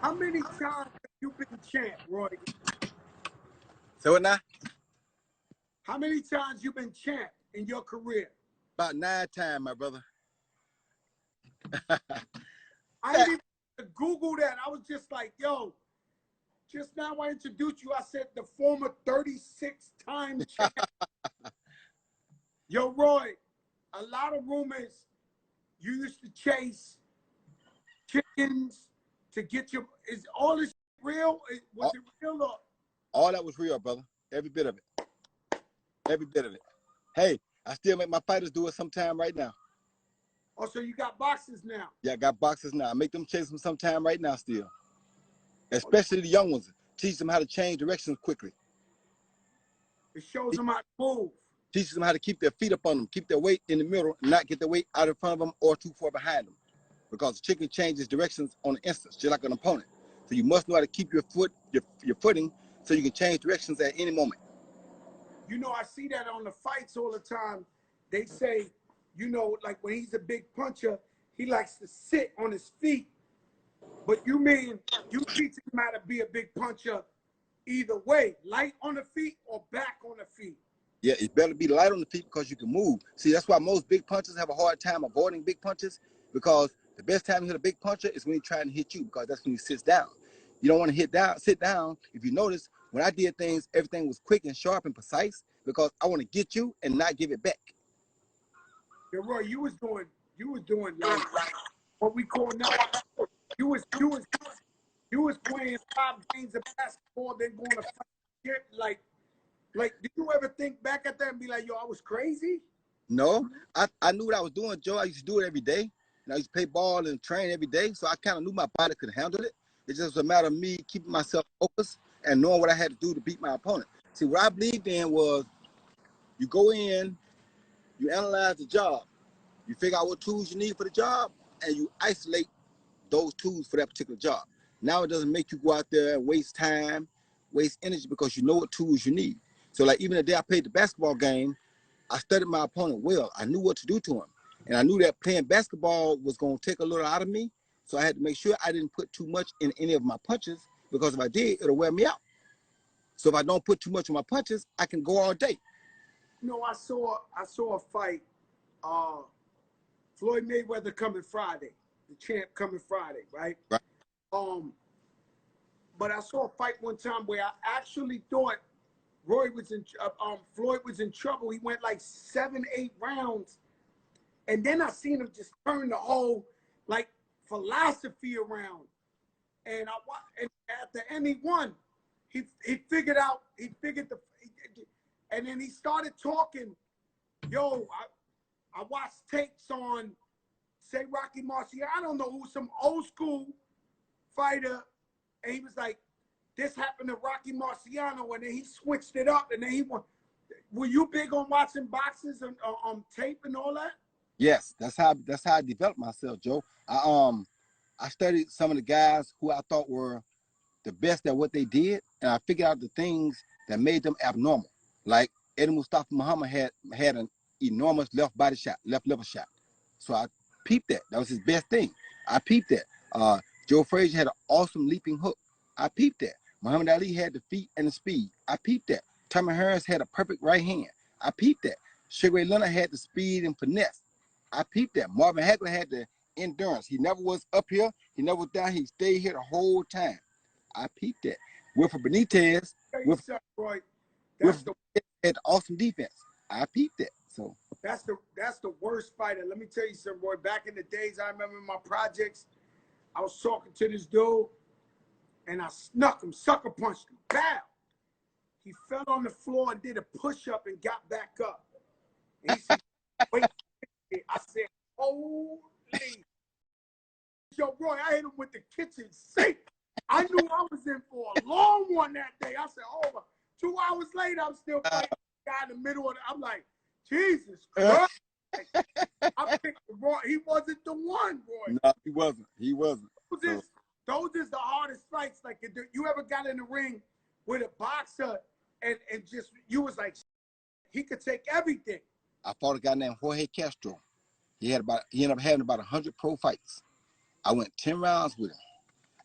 How many times have you been champ, Roy? So what now? How many times you been champ in your career? About 9 times, my brother. I didn't even Google that. I was just like, yo, just now I introduced you. I said the former 36-time champ. Yo, Roy, a lot of rumors you used to chase chickens to get your, is all this real? Was it real or? All that was real, brother. Every bit of it. Every bit of it. Hey, I still make my fighters do it sometime right now. Oh, so you got boxes now? Yeah, I got boxers now. I make them chase them sometime right now still. Especially the young ones. Teach them how to change directions quickly. It shows them how to move. Teaches them how to keep their feet up on them, keep their weight in the middle, and not get their weight out in front of them or too far behind them. Because the chicken changes directions on the instant, just like an opponent. So you must know how to keep your footing so you can change directions at any moment. You know, I see that on the fights all the time. They say, you know, like when he's a big puncher, he likes to sit on his feet. But you mean you teach him how to be a big puncher either way, light on the feet or back on the feet? Yeah, it's better to be light on the feet because you can move. See, that's why most big punchers have a hard time avoiding big punches, because the best time to hit a big puncher is when he's trying to hit you, because that's when he sits down. You don't want to sit down. If you notice, when I did things, everything was quick and sharp and precise because I want to get you and not give it back. Yeah, Roy, you was doing like what we call now. You was playing 5 games of basketball, then going to fight. Like, did you ever think back at that and be like, yo, I was crazy? No, I knew what I was doing, Joe. I used to do it every day. And I used to play ball and train every day, so I kind of knew my body could handle it. It's just a matter of me keeping myself focused and knowing what I had to do to beat my opponent. See, what I believed in was you go in, you analyze the job, you figure out what tools you need for the job, and you isolate those tools for that particular job. Now it doesn't make you go out there and waste time, waste energy, because you know what tools you need. So like even the day I played the basketball game, I studied my opponent well. I knew what to do to him. And I knew that playing basketball was going to take a little out of me. So I had to make sure I didn't put too much in any of my punches, because if I did, it'll wear me out. So if I don't put too much in my punches, I can go all day. You know, I saw a fight, Floyd Mayweather coming Friday, the champ coming Friday, right? Right. But I saw a fight one time where I actually thought Floyd was in trouble. He went like 7, 8 rounds. And then I seen him just turn the whole like philosophy around. And at the end he won. He figured and then he started talking. Yo, I watched tapes on, say, Rocky Marciano. I don't know who, some old school fighter. And he was like, this happened to Rocky Marciano, and then he switched it up, and then he won. Were you big on watching boxes on tape and all that? Yes, that's how I developed myself, Joe. I studied some of the guys who I thought were the best at what they did, and I figured out the things that made them abnormal. Like Eddie Mustafa Muhammad had an enormous left body shot, left liver shot. So I peeped that. That was his best thing. I peeped that. Joe Frazier had an awesome leaping hook. I peeped that. Muhammad Ali had the feet and the speed. I peeped that. Tommy Hearns had a perfect right hand. I peeped that. Sugar Ray Leonard had the speed and finesse. I peeped that. Marvin Hagler had the endurance. He never was up here. He never was down. He stayed here the whole time. I peeped that. Wilfred Benitez, Roy, had awesome defense. I peeped that. So that's the worst fighter. Let me tell you something, Roy. Back in the days, I remember in my projects, I was talking to this dude, and I snuck him, sucker punched him. Bow. He fell on the floor and did a push-up and got back up. And he said, wait. I said, holy. Yo, Roy, I hit him with the kitchen sink. I knew I was in for a long one that day. I said, oh, 2 hours later, I'm still fighting the guy in the middle of it. I'm like, Jesus Christ. I picked Roy. He wasn't the one, Roy. No, he wasn't. He wasn't. Those is the hardest fights. Like, you ever got in the ring with a boxer and just, you was like, he could take everything. I fought a guy named Jorge Castro. He ended up having about 100 pro fights. I went 10 rounds with him.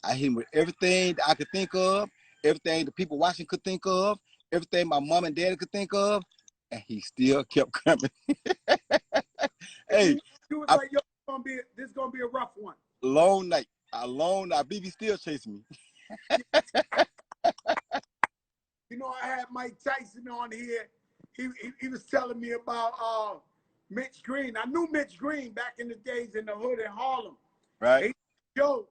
I hit him with everything that I could think of, everything the people watching could think of, everything my mom and dad could think of, and he still kept coming. Hey, you was I, like, yo, this is gonna be a rough one. long night, BB still chasing me. You know, I had Mike Tyson on here. He was telling me about Mitch Green. I knew Mitch Green back in the days in the hood in Harlem. Right. They was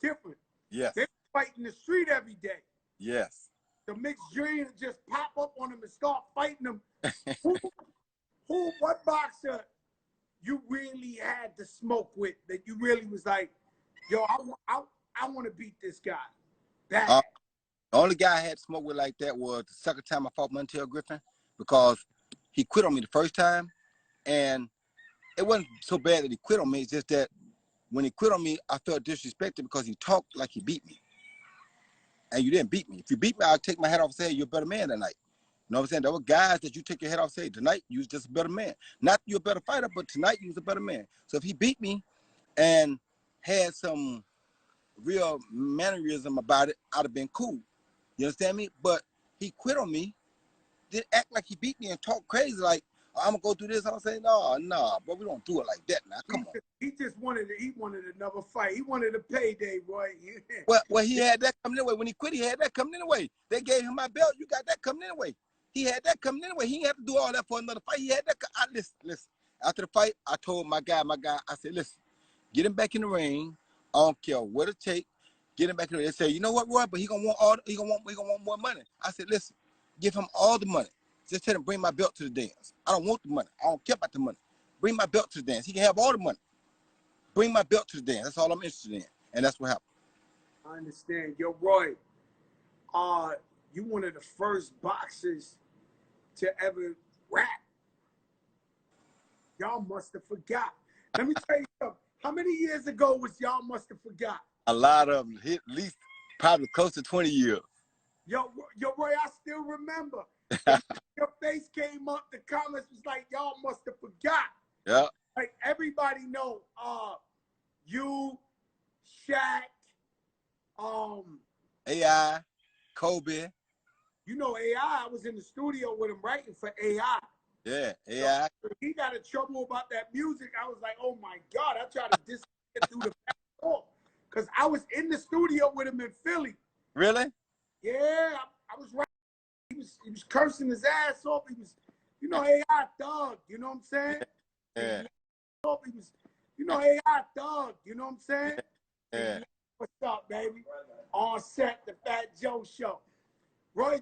different. Yes. They fight in the street every day. Yes. The Mitch Green would just pop up on them and start fighting them. What boxer you really had to smoke with that you really was like, yo, I want to beat this guy bad? The only guy I had to smoke with like that was the second time I fought Montell Griffin, because he quit on me the first time, and it wasn't so bad that he quit on me. It's just that when he quit on me, I felt disrespected because he talked like he beat me. And you didn't beat me. If you beat me, I'll take my head off and say, you're a better man tonight. You know what I'm saying? There were guys that you take your head off and say, tonight, you was just a better man. Not you're a better fighter, but tonight, you was a better man. So if he beat me and had some real mannerism about it, I'd have been cool. You understand me? But he quit on me, didn't act like he beat me and talk crazy like, oh, I'm gonna go through this. I'm saying, no, but we don't do it like that now. Come on. He just wanted another fight. He wanted a payday, boy. Well, he had that coming anyway. When he quit, he had that coming anyway. They gave him my belt. You got that coming anyway. He had that coming anyway. He didn't have to do all that for another fight. He had that. Listen. After the fight, I told my guy, I said, listen, get him back in the ring. I don't care what it takes. Get him back in the ring. They say, you know what, Roy? But he gonna want more money. I said, listen, give him all the money. Just tell him bring my belt to the dance. I don't want the money. I don't care about the money. Bring my belt to the dance. He can have all the money. Bring my belt to the dance. That's all I'm interested in. And that's what happened. I understand. Yo, Roy, you one of the first boxers to ever rap. Y'all must have forgot. Let me tell you something. How many years ago was y'all must have forgot? A lot of them, at least probably close to 20 years. Yo, Roy, I still remember. Your face came up, the comments was like, y'all must have forgot. Yeah. Like, everybody know you, Shaq, AI, Kobe. You know AI, I was in the studio with him writing for AI. Yeah, AI. So he got in trouble about that music. I was like, oh my God, I tried to disappear through the back door. Because I was in the studio with him in Philly. Really? Yeah, I was right. He was cursing his ass off. He was, AI thug, you know what I'm saying? Yeah. He was, AI thug, you know what I'm saying? Yeah. What's up, baby? On set, the Fat Joe Show. Roy